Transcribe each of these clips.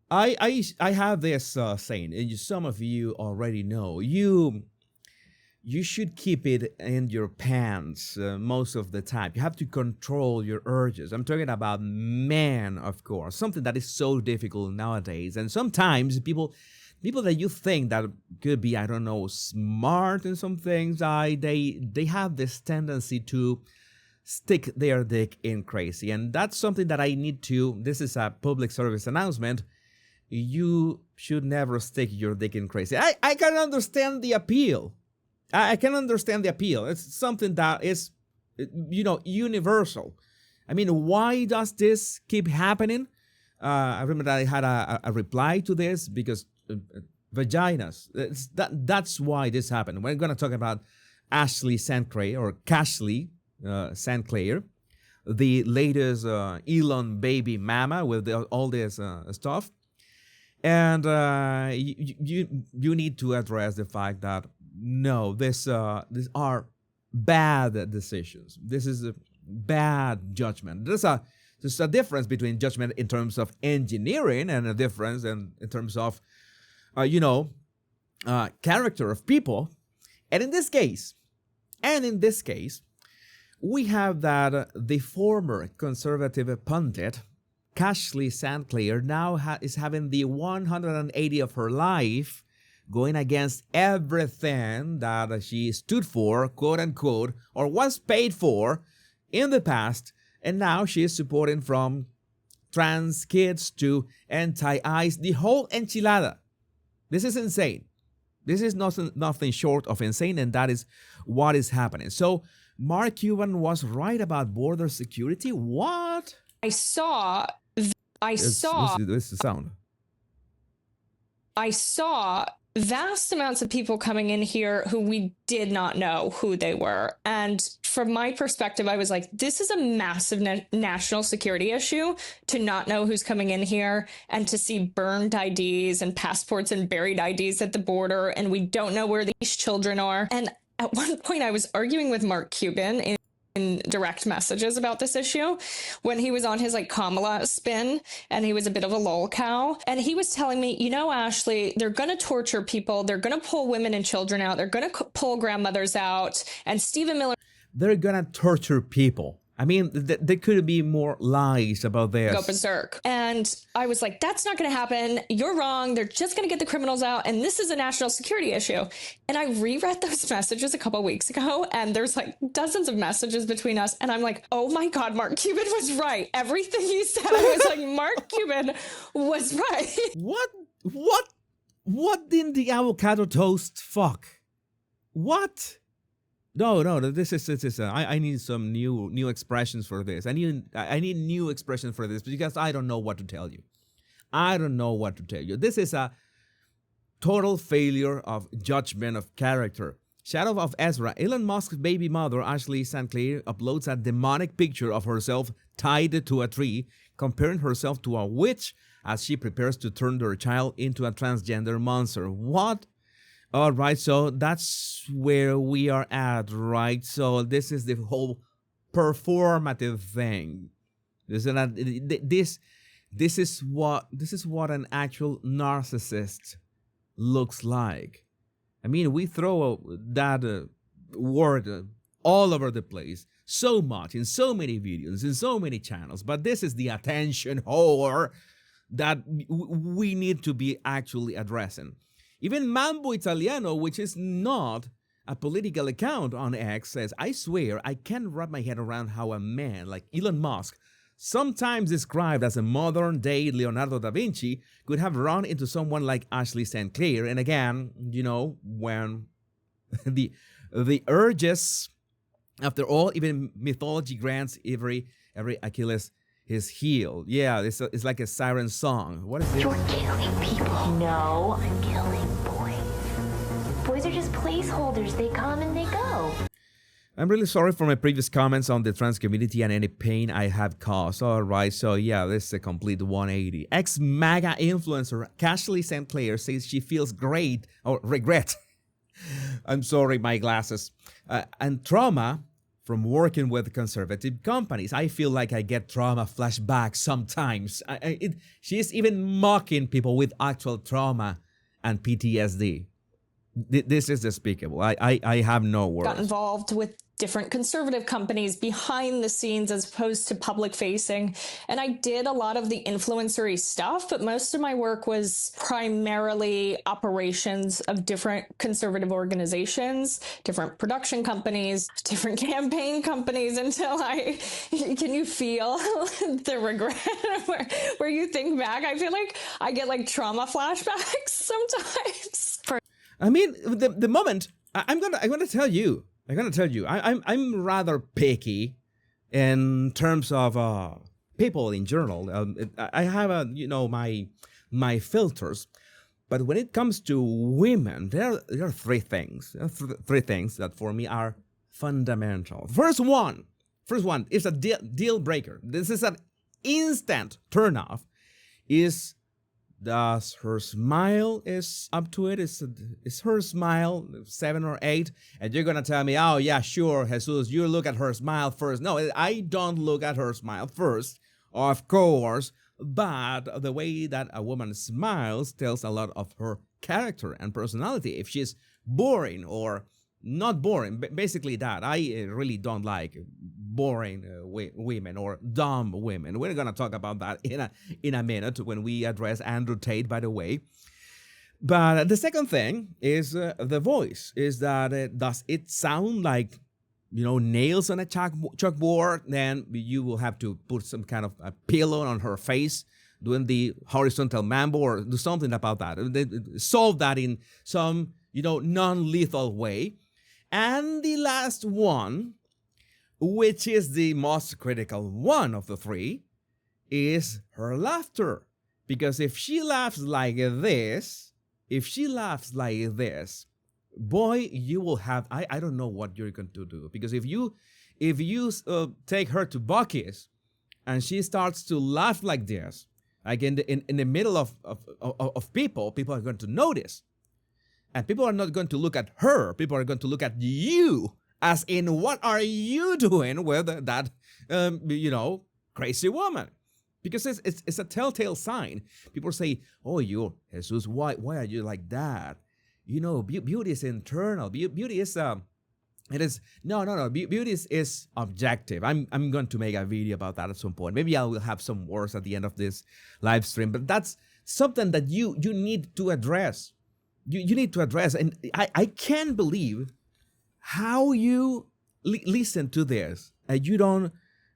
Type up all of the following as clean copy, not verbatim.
I have this saying, and some of you already know. You should keep it in your pants most of the time. You have to control your urges. I'm talking about men, of course, something that is so difficult nowadays. And sometimes people that you think that could be, I don't know, smart in some things, they have this tendency to stick their dick in crazy. And that's something that I need to, this is a public service announcement. You should never stick your dick in crazy. I can understand the appeal. I can understand the appeal. It's something that is, universal. I mean, why does this keep happening? I remember that I had a reply to this because vaginas. That's why this happened. We're going to talk about Ashley Sinclair or Cashley Sinclair, the latest Elon baby mama with all this stuff. And you need to address the fact that no, these are bad decisions. This is a bad judgment. There's a difference between judgment in terms of engineering and a difference in terms of, character of people. And in this case, we have that the former conservative pundit, Ashley Sinclair, now is having the 180 of her life going against everything that she stood for, quote unquote, or was paid for in the past, and now she is supporting from trans kids to anti-ICE, the whole enchilada. This is insane. This is nothing short of insane, and that is what is happening. So Mark Cuban was right about border security. What? I saw This is the sound. I saw vast amounts of people coming in here who we did not know who they were. And from my perspective, I was like, this is a massive national security issue to not know who's coming in here and to see burned IDs and passports and buried IDs at the border. And we don't know where these children are. And at one point, I was arguing with Mark Cuban in direct messages about this issue when he was on his Kamala spin and he was a bit of a lol cow. And he was telling me, Ashley, they're going to torture people. They're going to pull women and children out. They're going to pull grandmothers out. And Stephen Miller. They're going to torture people. I mean, there could be more lies about this. Go berserk. And I was like, that's not going to happen. You're wrong. They're just going to get the criminals out. And this is a national security issue. And I reread those messages a couple weeks ago. And there's dozens of messages between us. And I'm like, oh my God, Mark Cuban was right. Everything he said, I was like, Mark Cuban was right. What did the avocado toast fuck? What? No, this is I need some new expressions for this. I need new expressions for this because I don't know what to tell you. This is a total failure of judgment of character. Shadow of Ezra, Elon Musk's baby mother, Ashley Sinclair, uploads a demonic picture of herself tied to a tree, comparing herself to a witch as she prepares to turn their child into a transgender monster. What? All right, so that's where we are at, right? So this is the whole performative thing. This is what an actual narcissist looks like. I mean, we throw that word all over the place so much in so many videos, in so many channels, but this is the attention whore that we need to be actually addressing. Even Mambo Italiano, which is not a political account on X, says, I swear I can't wrap my head around how a man like Elon Musk, sometimes described as a modern-day Leonardo da Vinci, could have run into someone like Ashley Sinclair. And again, when the urges, after all, even mythology grants every Achilles his heel. Yeah, it's like a siren song. What is it? You're killing people. No, I'm killing boys. Boys are just placeholders. They come and they go. I'm really sorry for my previous comments on the trans community and any pain I have caused. All right, so yeah, this is a complete 180. Ex-MAGA influencer Ashley Sinclair says she feels regret. I'm sorry, my glasses. And trauma from working with conservative companies. I feel like I get trauma flashbacks sometimes. She's even mocking people with actual trauma and PTSD. This is despicable. I have no words. Got involved with different conservative companies behind the scenes as opposed to public facing. And I did a lot of the influencery stuff, but most of my work was primarily operations of different conservative organizations, different production companies, different campaign companies until can you feel the regret where you think back? I feel like I get like trauma flashbacks sometimes. I mean, the moment I'm gonna tell you, I'm rather picky in terms of people in general. I have my filters, but when it comes to women, there are three things. Three things that for me are fundamental. First one is a deal breaker. This is an instant turnoff. Is does her smile is up to it? Is her smile 7 or 8? And you're gonna tell me, oh yeah, sure, Jesus, you look at her smile first. No, I don't look at her smile first, of course. But the way that a woman smiles tells a lot of her character and personality. If she's boring or not boring, basically that. I really don't like boring women or dumb women. We're gonna talk about that in a minute when we address Andrew Tate, by the way. But the second thing is the voice. Is that does it sound like nails on a chalkboard? Then you will have to put some kind of a pillow on her face, doing the horizontal mambo, or do something about that. Solve that in some non-lethal way. And the last one, which is the most critical one of the three, is her laughter. Because if she laughs like this, boy, you will have, I don't know what you're going to do. Because if you take her to Buc-ee's and she starts to laugh like this, like in the middle of people are going to notice. And people are not going to look at her. People are going to look at you, as in, what are you doing with that, crazy woman? Because it's a telltale sign. People say, oh, Jesus, why are you like that? Beauty is internal. Beauty is no. Beauty is objective. I'm going to make a video about that at some point. Maybe I will have some words at the end of this live stream. But that's something that you need to address. You need to address, and I can't believe how you listen to this and you don't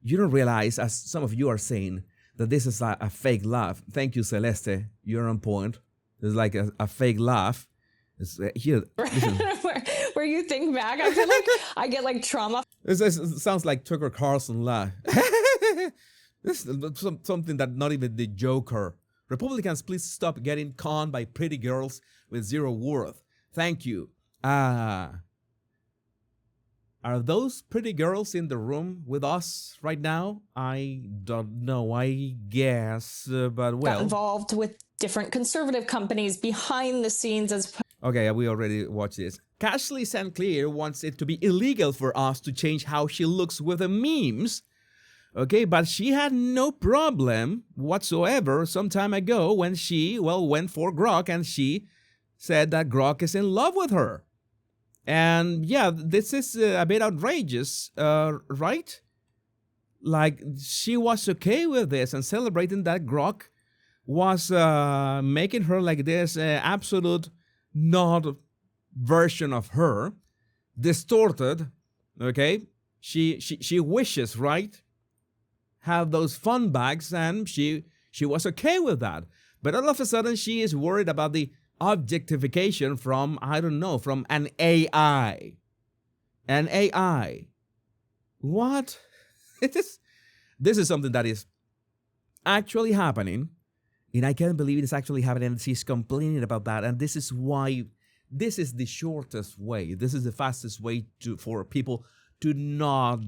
realize, as some of you are saying, that this is a fake laugh. Thank you, Celeste. You're on point. It's like a fake laugh. It's here. Where you think back, I feel like I get like trauma. It sounds like Tucker Carlson laugh. This is something that not even the Joker. Republicans, please stop getting conned by pretty girls with zero worth. Thank you. Are those pretty girls in the room with us right now? I don't know. I guess, but well. Got involved with different conservative companies behind the scenes as. Okay, we already watched this. Ashley Sinclair wants it to be illegal for us to change how she looks with the memes. Okay, but she had no problem whatsoever some time ago when she, went for Grok and she said that Grok is in love with her. And yeah, this is a bit outrageous, right? Like, she was okay with this and celebrating that Grok was making her like this absolute not version of her, distorted, okay? She wishes, right? Have those fun bags, and she was okay with that. But all of a sudden, she is worried about the objectification from, I don't know, from an AI. An AI. What? This is something that is actually happening, and I can't believe it is actually happening, and she's complaining about that. And this is why, this is the shortest way, this is the fastest way for people to not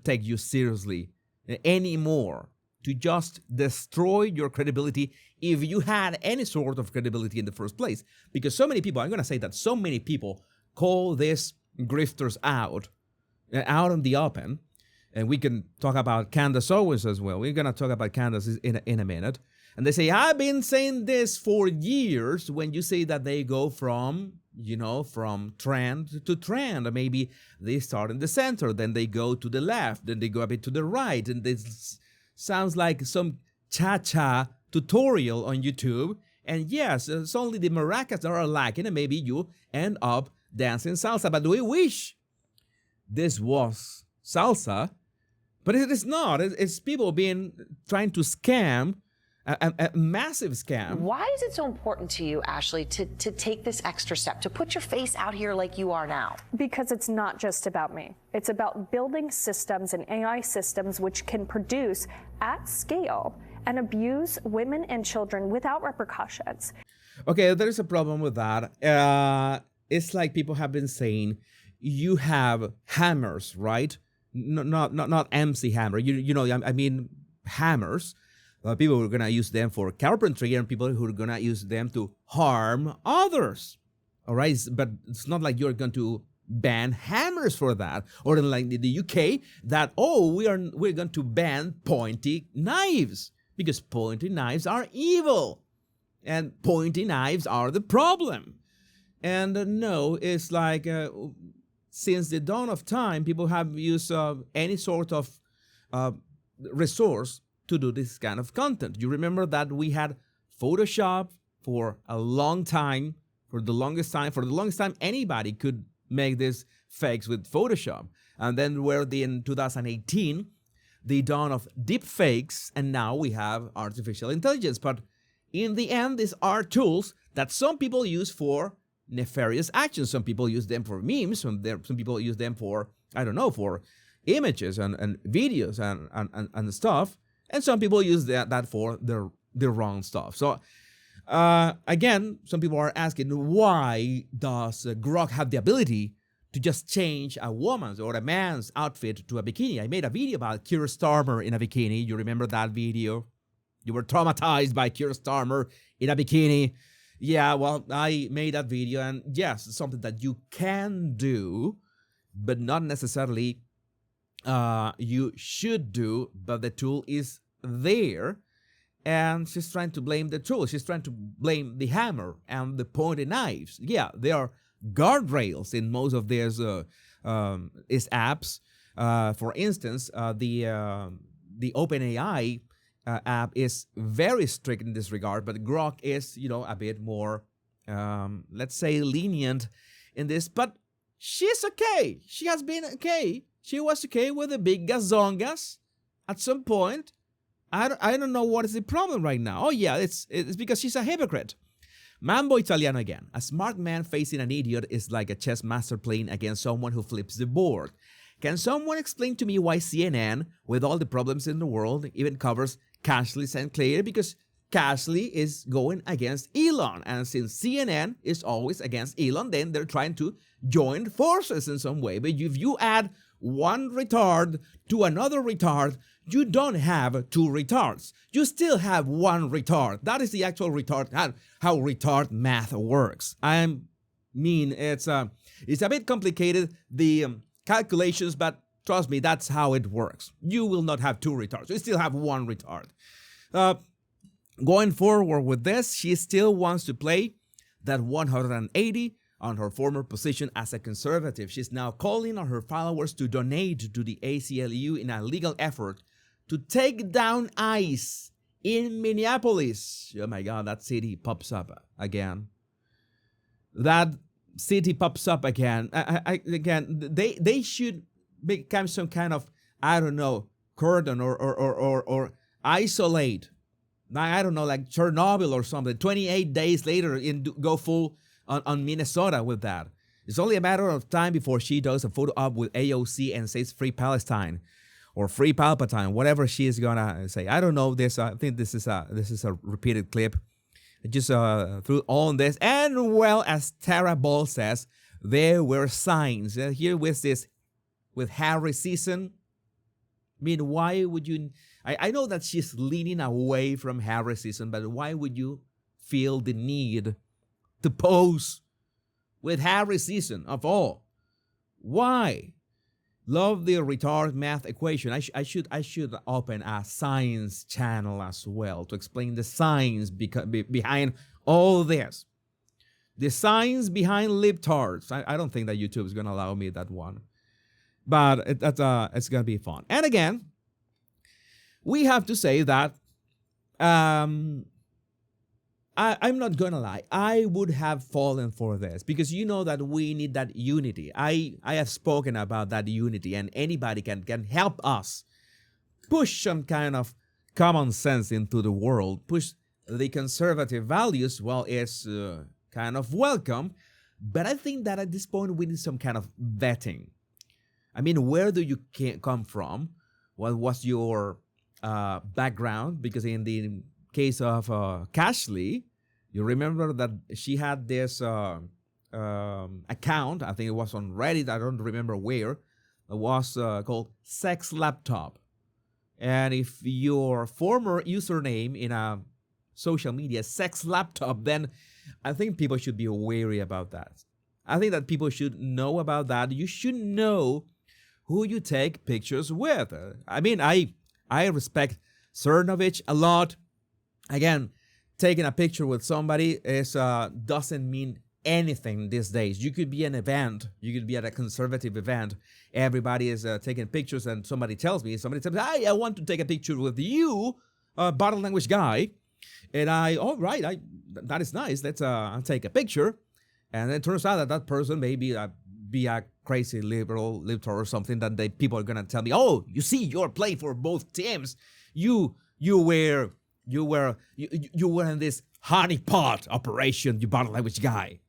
take you seriously anymore, to just destroy your credibility if you had any sort of credibility in the first place. Because so many people, I'm going to say that so many people call these grifters out out in the open. And we can talk about Candace Owens as well. We're going to talk about Candace in a minute. And they say, I've been saying this for years. When you say that they go from, from trend to trend, or maybe they start in the center, then they go to the left, then they go a bit to the right. And this sounds like some cha-cha tutorial on YouTube. And yes, it's only the maracas that are lacking, and maybe you end up dancing salsa. But we wish this was salsa, but it is not. It's people trying to scam, a massive scam. Why is it so important to you, Ashley, to take this extra step, to put your face out here like you are now? Because it's not just about me. It's about building systems and AI systems which can produce at scale and abuse women and children without repercussions. Okay, there is a problem with that. It's like people have been saying, you have hammers, right? Not MC hammer. I mean hammers. People who are gonna use them for carpentry, and people who are gonna use them to harm others. All right, but it's not like you're going to ban hammers for that, or like the UK that we're going to ban pointy knives because pointy knives are evil, and pointy knives are the problem. And no, it's like since the dawn of time, people have used any sort of resource to do this kind of content. You remember that we had Photoshop for a long time. For the longest time, anybody could make these fakes with Photoshop. And then in 2018, the dawn of deep fakes, and now we have artificial intelligence. But in the end, these are tools that some people use for nefarious actions. Some people use them for memes. Some people use them for, for images and videos and stuff. And some people use that for the wrong stuff. So again, some people are asking, why does Grok have the ability to just change a woman's or a man's outfit to a bikini? I made a video about Keir Starmer in a bikini. You remember that video? You were traumatized by Keir Starmer in a bikini. Yeah, well, I made that video, and yes, it's something that you can do, but not necessarily you should do, but the tool is there. And she's trying to blame the tool. She's trying to blame the hammer and the pointed knives. Yeah, there are guardrails in most of these apps. For instance, the OpenAI app is very strict in this regard, but Grok is, a bit more, let's say, lenient in this. But she's okay. She has been okay. She was okay with the big gazongas at some point. I don't know what is the problem right now. Oh yeah, it's because she's a hypocrite. Mambo Italiano again. A smart man facing an idiot is like a chess master playing against someone who flips the board. Can someone explain to me why CNN, with all the problems in the world, even covers Ashley Sinclair? Because Ashley is going against Elon. And since CNN is always against Elon, then they're trying to join forces in some way. But if you add one retard to another retard, you don't have two retards. You still have one retard. That is the actual retard, how retard math works. I mean, it's a bit complicated, the calculations, but trust me, that's how it works. You will not have two retards. You still have one retard. Going forward with this, she still wants to play that 180 on her former position as a conservative. She's now calling on her followers to donate to the ACLU in a legal effort to take down ICE in Minneapolis. Oh my God, that city pops up again. That city pops up again. They should become some kind of, cordon or isolate. I don't know, like Chernobyl or something. 28 days later, go full on Minnesota with that. It's only a matter of time before she does a photo op with AOC and says Free Palestine or Free Palpatine, whatever she is gonna say. I don't know this. I think this is a repeated clip. Just through all this, and well, as Tara Ball says, there were signs here with Harry season. I mean, why would you? I know that she's leaning away from Harry season, but why would you feel the need to pose with Harry season of all? Why? Love the retard math equation. I should open a science channel as well to explain the science behind all this. The science behind libtards. I don't think that YouTube is gonna allow me that one, but it's gonna be fun. And again, we have to say that I'm not gonna lie. I would have fallen for this because you know that we need that unity. I have spoken about that unity, and anybody can help us push some kind of common sense into the world, push the conservative values. Well, it's kind of welcome, but I think that at this point we need some kind of vetting. I mean, where do you come from? What was your background? Because in the case of Ashley, you remember that she had this account. I think it was on Reddit. I don't remember where. It was called Sex Laptop. And if your former username in a social media Sex Laptop, then I think people should be wary about that. I think that people should know about that. You should know who you take pictures with. I mean, I respect Cernovich a lot. Again, taking a picture with somebody doesn't mean anything these days. You could be an event. You could be at a conservative event. Everybody is taking pictures, and somebody tells me, hey, I want to take a picture with you, body language guy. And all right, that is nice. Let's take a picture. And it turns out that person may be a crazy libtard or something that people are going to tell me, oh, you see, you're playing for both teams. You were in this honeypot operation, you body language guy.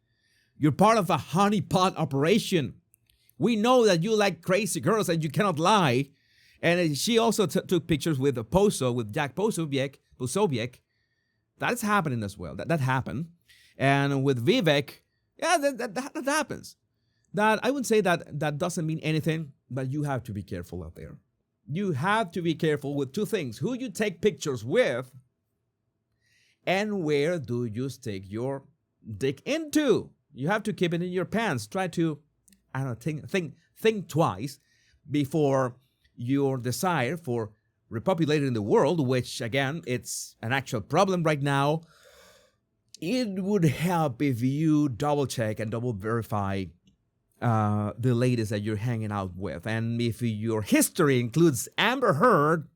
You're part of a honeypot operation. We know that you like crazy girls and you cannot lie. And she also took pictures with Jack Posobiec. That's happening as well. That happened. And with Vivek, yeah, that happens. That I would say that doesn't mean anything, but you have to be careful out there. You have to be careful with two things: who you take pictures with, and where do you stick your dick into. You have to keep it in your pants. Try to, I don't know, think twice before your desire for repopulating the world, which again, it's an actual problem right now. It would help if you double check and double verify the ladies that you're hanging out with. And if your history includes Amber Heard,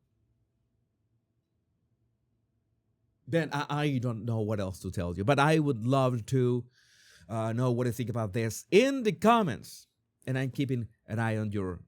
then I don't know what else to tell you. But I would love to know what you think about this in the comments. And I'm keeping an eye on your